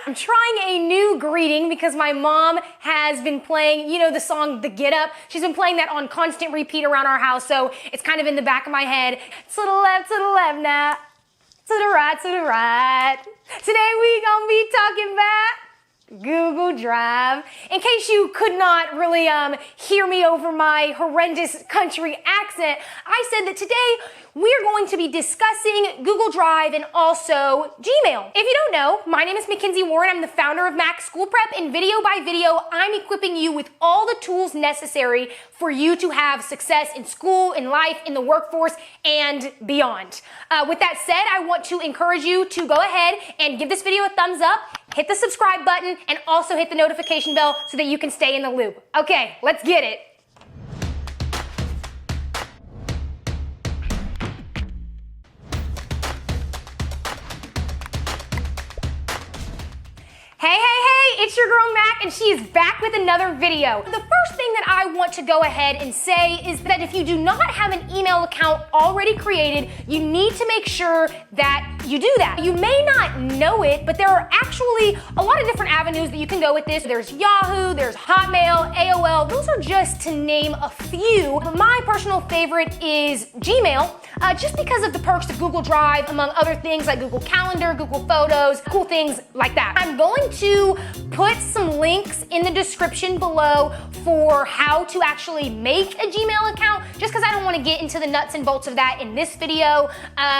I'm trying a new greeting because my mom has been playing, you know, the song The Get Up. She's been playing that on constant repeat around our house, so it's kind of in the back of my head. To the left now. To the right. Today we gonna be talking about Google Drive. In case you could not really hear me over my horrendous country accent, I said that today we're going to be discussing Google Drive and also Gmail. If you don't know, my name is Mackenzie Warren. I'm the founder of Mac School Prep, and video by video, I'm equipping you with all the tools necessary for you to have success in school, in life, in the workforce, and beyond. With that said, I want to encourage you to go ahead and give this video a thumbs up, hit the subscribe button, and also hit the notification bell so that you can stay in the loop. Okay, let's get it. Hey, it's your girl Mac, and she is back with another video. The first thing that I want to go ahead and say is that if you do not have an email account already created, you need to make sure that you do that. You may not know it, but there are actually a lot of different avenues that you can go with this. There's Yahoo, there's Hotmail, AOL. Those are just to name a few. But my personal favorite is Gmail, just because of the perks of Google Drive, among other things like Google Calendar, Google Photos, cool things like that. I'm going to put some links in the description below for how to actually make a Gmail account, just because I don't want to get into the nuts and bolts of that in this video,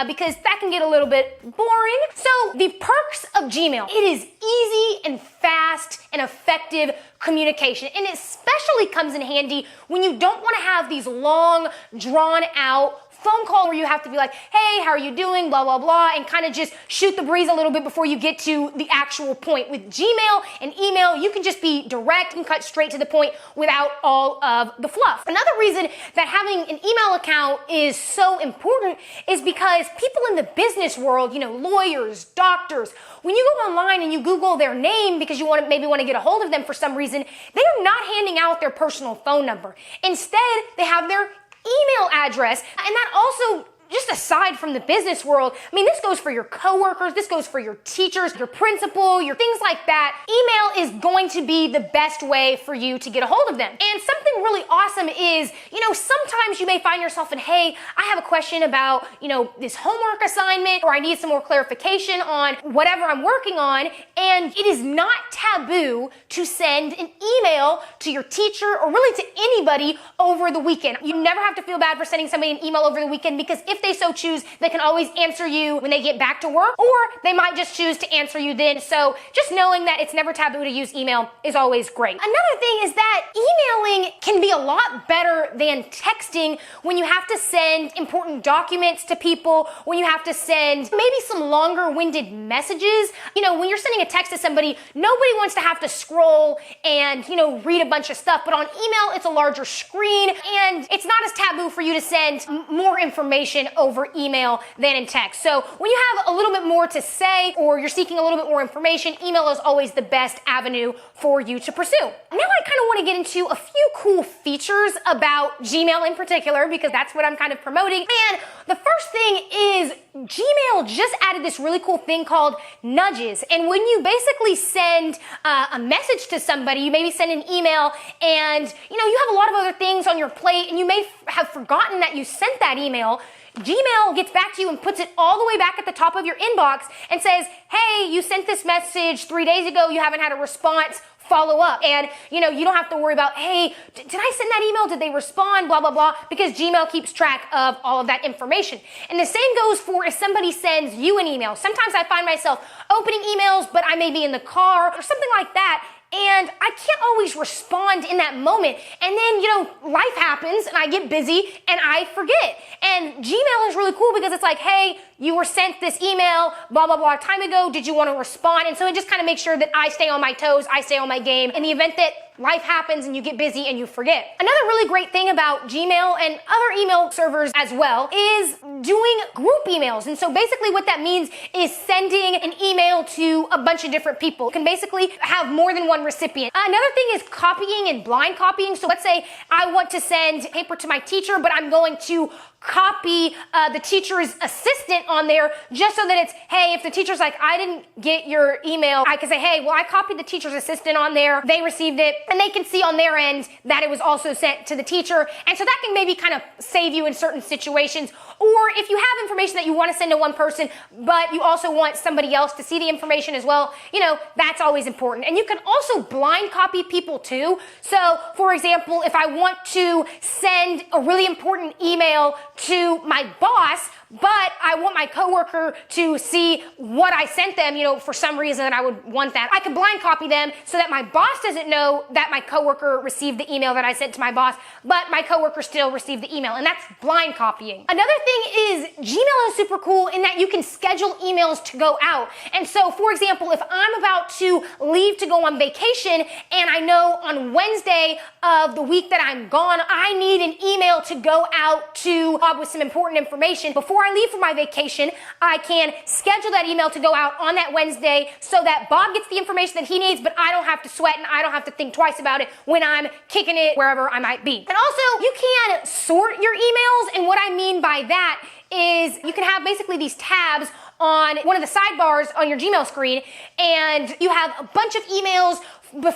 because that can get a little bit boring. So the perks of Gmail: it is easy and fast and effective communication, and it especially comes in handy when you don't want to have these long, drawn out phone call where you have to be like, hey, how are you doing, blah, blah, blah, and kind of just shoot the breeze a little bit before you get to the actual point. With Gmail and email, you can just be direct and cut straight to the point without all of the fluff. Another reason that having an email account is so important is because people in the business world, you know, lawyers, doctors, when you go online and you Google their name because you maybe want to get a hold of them for some reason, they are not handing out their personal phone number. Instead, they have their email address, and that also, just aside from the business world, I mean, this goes for your coworkers, this goes for your teachers, your principal, your things like that. Email is going to be the best way for you to get a hold of them. And something really awesome is, you know, sometimes you may find yourself in, hey, I have a question about, you know, this homework assignment, or I need some more clarification on whatever I'm working on, and it is not taboo to send an email to your teacher or really to anybody over the weekend. You never have to feel bad for sending somebody an email over the weekend, because if they so choose, they can always answer you when they get back to work, or they might just choose to answer you then. So just knowing that it's never taboo to use email is always great. Another thing is that emailing can be a lot better than texting when you have to send important documents to people, when you have to send maybe some longer-winded messages. You know, when you're sending a text to somebody, nobody wants to have to scroll and, you know, read a bunch of stuff. But on email, it's a larger screen, and it's not as taboo for you to send more information over email than in text. So when you have a little bit more to say, or you're seeking a little bit more information, email is always the best avenue for you to pursue. Now I kind of want to get into a few cool features about Gmail in particular, because that's what I'm kind of promoting. And the first thing is Gmail just added this really cool thing called nudges. And when you basically send a message to somebody, you maybe send an email, and you know, you have a lot of other things on your plate, and you may have forgotten that you sent that email. Gmail gets back to you and puts it all the way back at the top of your inbox and says, hey, you sent this message 3 days ago, you haven't had a response, follow up. And you know, you don't have to worry about, hey, did I send that email? Did they respond? Blah, blah, blah, because Gmail keeps track of all of that information. And the same goes for if somebody sends you an email. Sometimes I find myself opening emails, but I may be in the car or something like that, and I can't always respond in that moment. And then, you know, life happens and I get busy and I forget. And Gmail is really cool because it's like, hey, you were sent this email, blah, blah, blah, time ago. Did you want to respond? And so it just kind of makes sure that I stay on my toes, I stay on my game. In the event that life happens and you get busy and you forget. Another really great thing about Gmail and other email servers as well is doing group emails. And so basically what that means is sending an email to a bunch of different people. You can basically have more than one recipient. Another thing is copying and blind copying. So let's say I want to send paper to my teacher, but I'm going to copy the teacher's assistant on there just so that it's, hey, if the teacher's like, I didn't get your email, I can say, hey, well, I copied the teacher's assistant on there. They received it and they can see on their end that it was also sent to the teacher. And so that can maybe kind of save you in certain situations. Or if you have information that you want to send to one person, but you also want somebody else to see the information as well, you know, that's always important. And you can also blind copy people too. So for example, if I want to send a really important email to my boss, but I want my coworker to see what I sent them, you know, for some reason that I would want that, I can blind copy them so that my boss doesn't know that my coworker received the email that I sent to my boss, but my coworker still received the email, and that's blind copying. Another thing is Gmail is super cool in that you can schedule emails to go out. And so, for example, if I'm about to leave to go on vacation and I know on Wednesday of the week that I'm gone, I need an email to go out to Bob with some important information. Before I leave for my vacation, I can schedule that email to go out on that Wednesday so that Bob gets the information that he needs, but I don't have to sweat and I don't have to think twice about it when I'm kicking it wherever I might be. And also, you can sort your emails, and what I mean by that is you can have basically these tabs on one of the sidebars on your Gmail screen, and you have a bunch of emails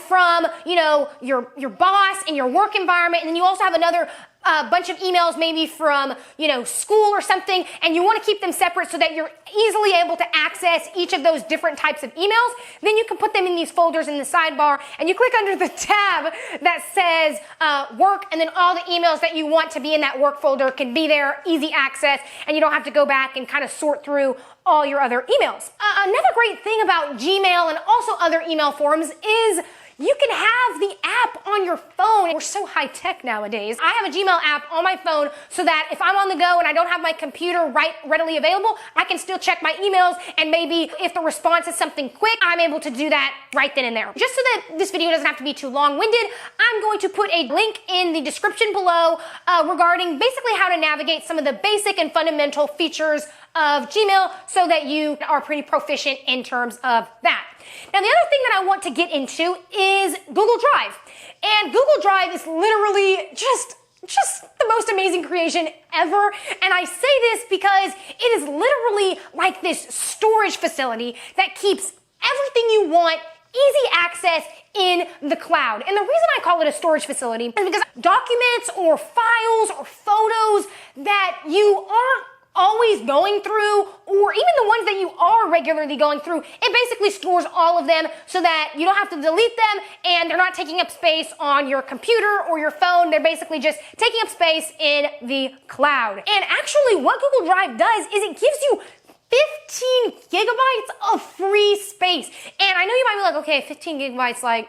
from, you know, your boss and your work environment, and then you also have another bunch of emails maybe from, you know, school or something, and you want to keep them separate so that you're easily able to access each of those different types of emails. Then you can put them in these folders in the sidebar, and you click under the tab that says work, and then all the emails that you want to be in that work folder can be there, easy access, and you don't have to go back and kind of sort through all your other emails. Another great thing about Gmail and also other email forums is you can have the app on your phone. We're so high tech nowadays. I have a Gmail app on my phone so that if I'm on the go and I don't have my computer readily available, I can still check my emails, and maybe if the response is something quick, I'm able to do that right then and there. Just so that this video doesn't have to be too long-winded, I'm going to put a link in the description below regarding basically how to navigate some of the basic and fundamental features of Gmail so that you are pretty proficient in terms of that. Now, the other thing that I want to get into is Google Drive. And Google Drive is literally just the most amazing creation ever. And I say this because it is literally like this storage facility that keeps everything you want easy access in the cloud. And the reason I call it a storage facility is because documents or files or photos that you aren't always going through, or even the ones that you are regularly going through, it basically stores all of them so that you don't have to delete them and they're not taking up space on your computer or your phone. They're basically just taking up space in the cloud. And actually what Google Drive does is it gives you 15 gigabytes of free space. And I know you might be like, okay, 15 gigabytes, like,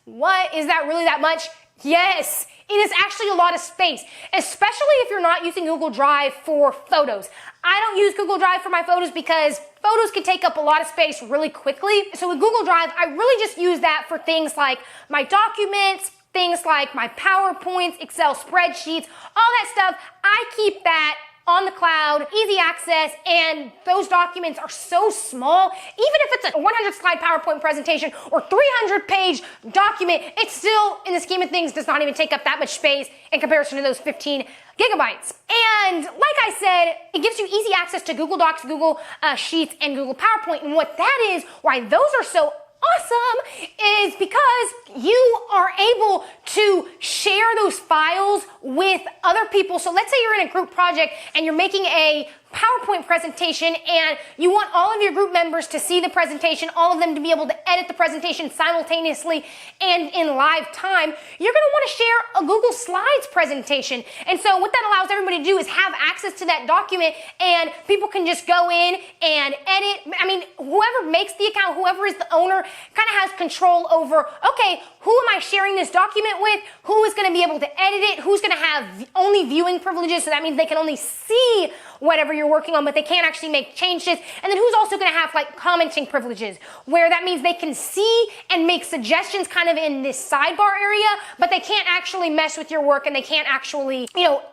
what? Is that really that much? Yes. It is actually a lot of space, especially if you're not using Google Drive for photos. I don't use Google Drive for my photos because photos can take up a lot of space really quickly. So with Google Drive, I really just use that for things like my documents, things like my PowerPoints, Excel spreadsheets, all that stuff. I keep that on the cloud, easy access, and those documents are so small. Even if it's a 100 slide PowerPoint presentation or 300 page document, it still, in the scheme of things, does not even take up that much space in comparison to those 15 gigabytes. And like I said, it gives you easy access to Google Docs, Google Sheets, and Google PowerPoint. And what that is, why those are so awesome, is because you are able to share those files with other people. So let's say you're in a group project and you're making a PowerPoint presentation and you want all of your group members to see the presentation, all of them to be able to edit the presentation simultaneously and in live time, you're going to want to share a Google Slides presentation. And so what that allows everybody to do is have access to that document, and people can just go in and edit. I mean, whoever makes the account, whoever is the owner, kind of has control over, okay, who am I sharing this document with? Who is going to be able to edit it? Who's going to have only viewing privileges? So that means they can only see whatever you're working on, but they can't actually make changes. And then who's also gonna have like commenting privileges, where that means they can see and make suggestions kind of in this sidebar area, but they can't actually mess with your work and they can't actually,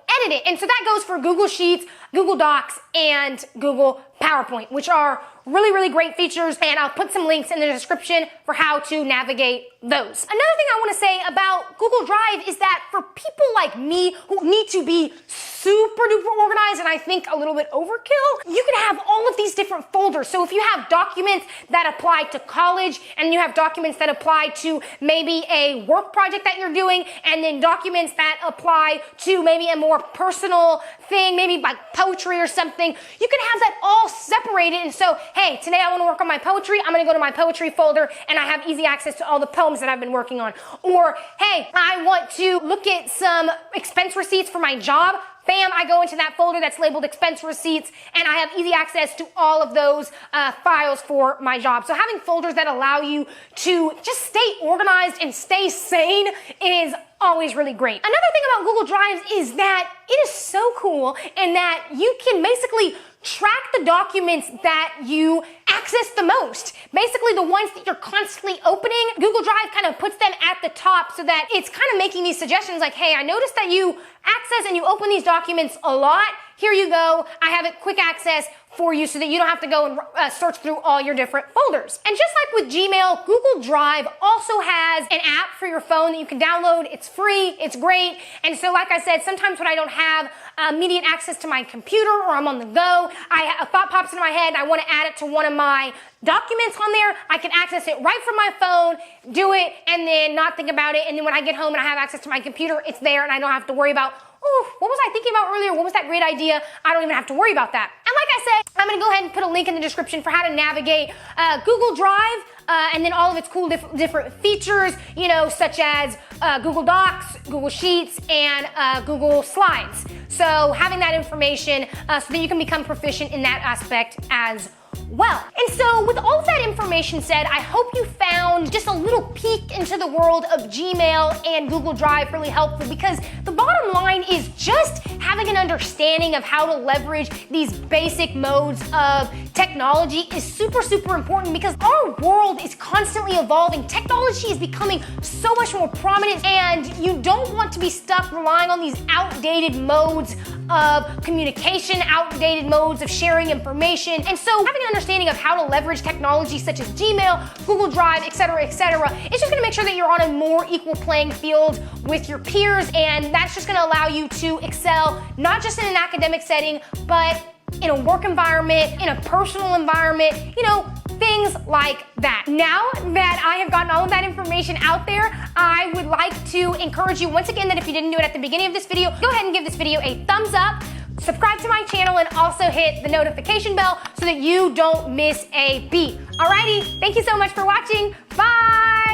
edit it. And so that goes for Google Sheets, Google Docs, and Google PowerPoint, which are really, really great features, and I'll put some links in the description for how to navigate those. Another thing I want to say about Google Drive is that for people like me who need to be super duper organized and I think a little bit overkill, you can have all of these different folders. So if you have documents that apply to college, and you have documents that apply to maybe a work project that you're doing, and then documents that apply to maybe a more personal thing, maybe like poetry or something, you can have that all separated. And so, hey, today I want to work on my poetry. I'm going to go to my poetry folder and I have easy access to all the poems that I've been working on. Or, hey, I want to look at some expense receipts for my job. Bam, I go into that folder that's labeled expense receipts, and I have easy access to all of those files for my job. So having folders that allow you to just stay organized and stay sane is always really great. Another thing about Google Drives is that it is so cool in that you can basically track the documents that you access the most. Basically the ones that you're constantly opening, Google Drive kind of puts them at the top so that it's kind of making these suggestions like, hey, I noticed that you access and you open these documents a lot. Here you go. I have it quick access for you so that you don't have to go and search through all your different folders. And just like with Gmail, Google Drive also has an app for your phone that you can download. It's free, it's great. And so like I said, sometimes when I don't have immediate access to my computer or I'm on the go, a thought pops into my head and I want to add it to one of my documents on there, I can access it right from my phone, do it, and then not think about it. And then when I get home and I have access to my computer, it's there and I don't have to worry about, oh, what was I thinking about earlier? What was that great idea? I don't even have to worry about that. And like I said, I'm gonna go ahead and put a link in the description for how to navigate Google Drive and then all of its cool different features, such as Google Docs, Google Sheets, and Google Slides. So having that information so that you can become proficient in that aspect as well. And so with all of that information said, I hope you found just a little peek into the world of Gmail and Google Drive really helpful, because the bottom line is just having an understanding of how to leverage these basic modes of technology is super, super important, because our world is constantly evolving. Technology is becoming so much more prominent, and you don't want to be stuck relying on these outdated modes of communication, outdated modes of sharing information. And so having an understanding of how to leverage technology such as Gmail, Google Drive, etc., it's just gonna make sure that you're on a more equal playing field with your peers, and that's just gonna allow you to excel, not just in an academic setting, but in a work environment, in a personal environment, things like that. Now that I have gotten all of that information out there, I would like to encourage you once again that if you didn't do it at the beginning of this video, go ahead and give this video a thumbs up, subscribe to my channel, and also hit the notification bell so that you don't miss a beat. Alrighty, thank you so much for watching. Bye!